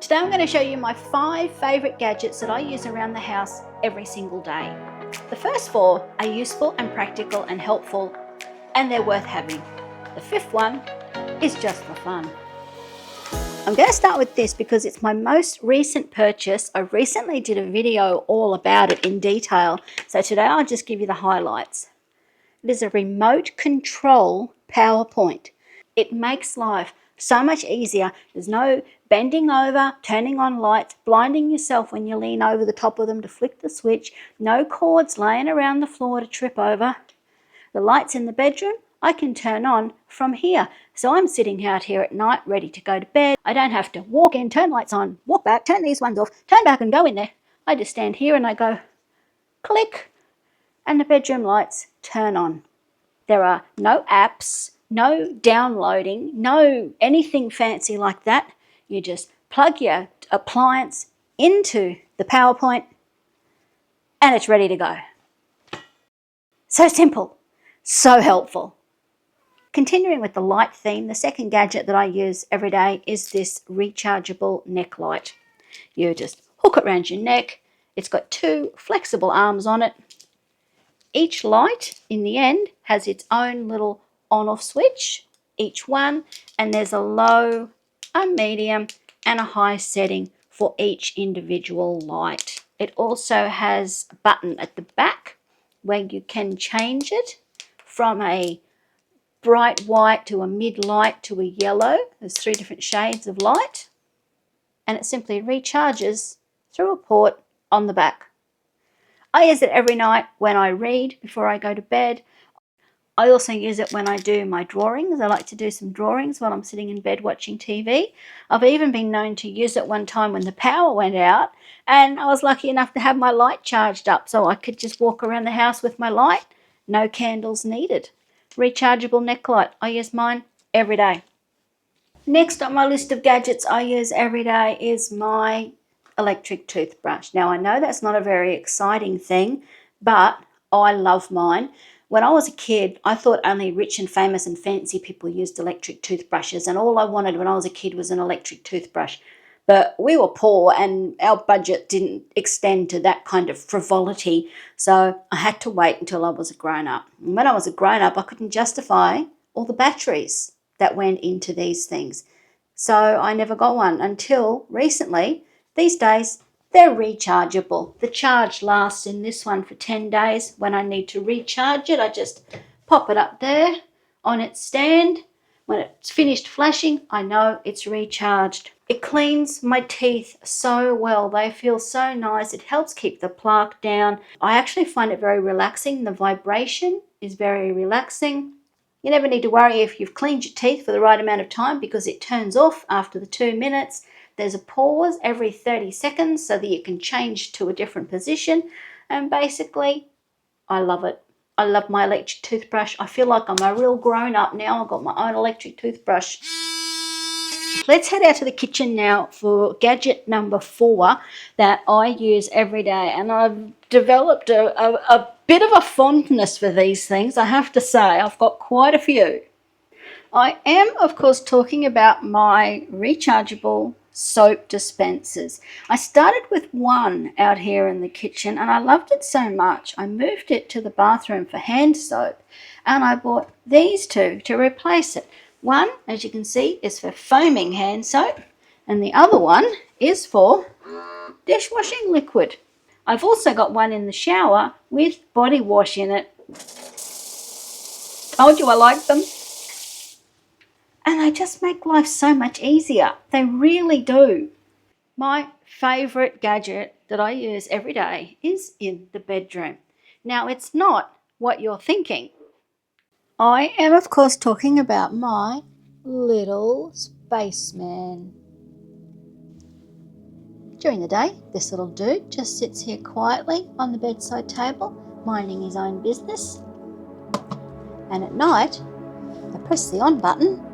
Today I'm going to show you my 5 favourite gadgets that I use around the house every single day. The first 4 are useful and practical and helpful, and they're worth having. The 5th one is just for fun. I'm going to start with this because it's my most recent purchase. I recently did a video all about it in detail, so today I'll just give you the highlights. It is a remote control PowerPoint. It makes life so much easier. There's no bending over, turning on lights, blinding yourself when you lean over the top of them to flick the switch, no cords laying around the floor to trip over. The lights in the bedroom I can turn on from here. So I'm sitting out here at night ready to go to bed. I don't have to walk in, turn lights on, walk back, turn these ones off, turn back and go in there. I just stand here and I go click and the bedroom lights turn on. There are no apps, no downloading, no anything fancy like that. You just plug your appliance into the PowerPoint and it's ready to go. So simple, so helpful. Continuing with the light theme, the second gadget that I use every day is this rechargeable neck light. You just hook it around your neck. It's got 2 flexible arms on it. Each light in the end has its own little on-off switch, each one, and there's a low, a medium and a high setting for each individual light. It also has a button at the back where you can change it from a bright white to a mid light to a yellow. There's 3 different shades of light, and it simply recharges through a port on the back. I use it every night when I read before I go to bed. I also use it when I do my drawings. I like to do some drawings while I'm sitting in bed watching TV. I've even been known to use it one time when the power went out, and I was lucky enough to have my light charged up so I could just walk around the house with my light. No candles needed. Rechargeable neck light. I use mine every day. Next on my list of gadgets I use every day is my electric toothbrush. Now I know that's not a very exciting thing, but I love mine. When I was a kid, I thought only rich and famous and fancy people used electric toothbrushes, and all I wanted when I was a kid was an electric toothbrush. But we were poor and our budget didn't extend to that kind of frivolity, so I had to wait until I was a grown-up. And when I was a grown-up, I couldn't justify all the batteries that went into these things. So I never got one until recently. These days, they're rechargeable. The charge lasts in this one for 10 days. When I need to recharge it, I just pop it up there on its stand. When it's finished flashing, I know it's recharged. It cleans my teeth so well. They feel so nice. It helps keep the plaque down. I actually find it very relaxing. The vibration is very relaxing. You never need to worry if you've cleaned your teeth for the right amount of time because it turns off after the 2 minutes. There's a pause every 30 seconds so that you can change to a different position. And basically, I love it. I love my electric toothbrush. I feel like I'm a real grown-up now. I've got my own electric toothbrush. Let's head out to the kitchen now for gadget number 4 that I use every day. And I've developed a bit of a fondness for these things, I have to say. I've got quite a few. I am, of course, talking about my rechargeable soap dispensers. I started with one out here in the kitchen and I loved it so much I moved it to the bathroom for hand soap, and I bought these 2 to replace it. One, as you can see, is for foaming hand soap and the other one is for dishwashing liquid. I've also got one in the shower with body wash in it. Told you I like them. And they just make life so much easier. They really do. My favourite gadget that I use every day is in the bedroom. Now, it's not what you're thinking. I am, of course, talking about my little spaceman. During the day, this little dude just sits here quietly on the bedside table, minding his own business. And at night, I press the on button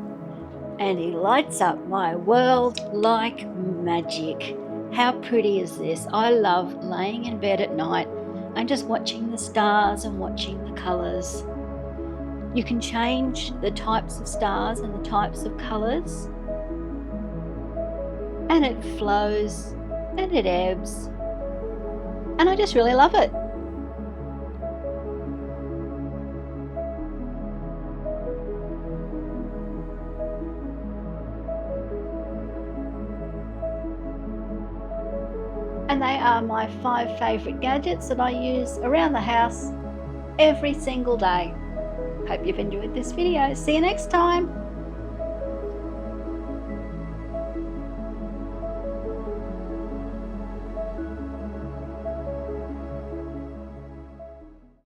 and he lights up my world like magic. How pretty is this? I love laying in bed at night and just watching the stars and watching the colours. You can change the types of stars and the types of colours. and it flows and it ebbs, and I just really love it. And they are my 5 favourite gadgets that I use around the house every single day. Hope you've enjoyed this video. See you next time.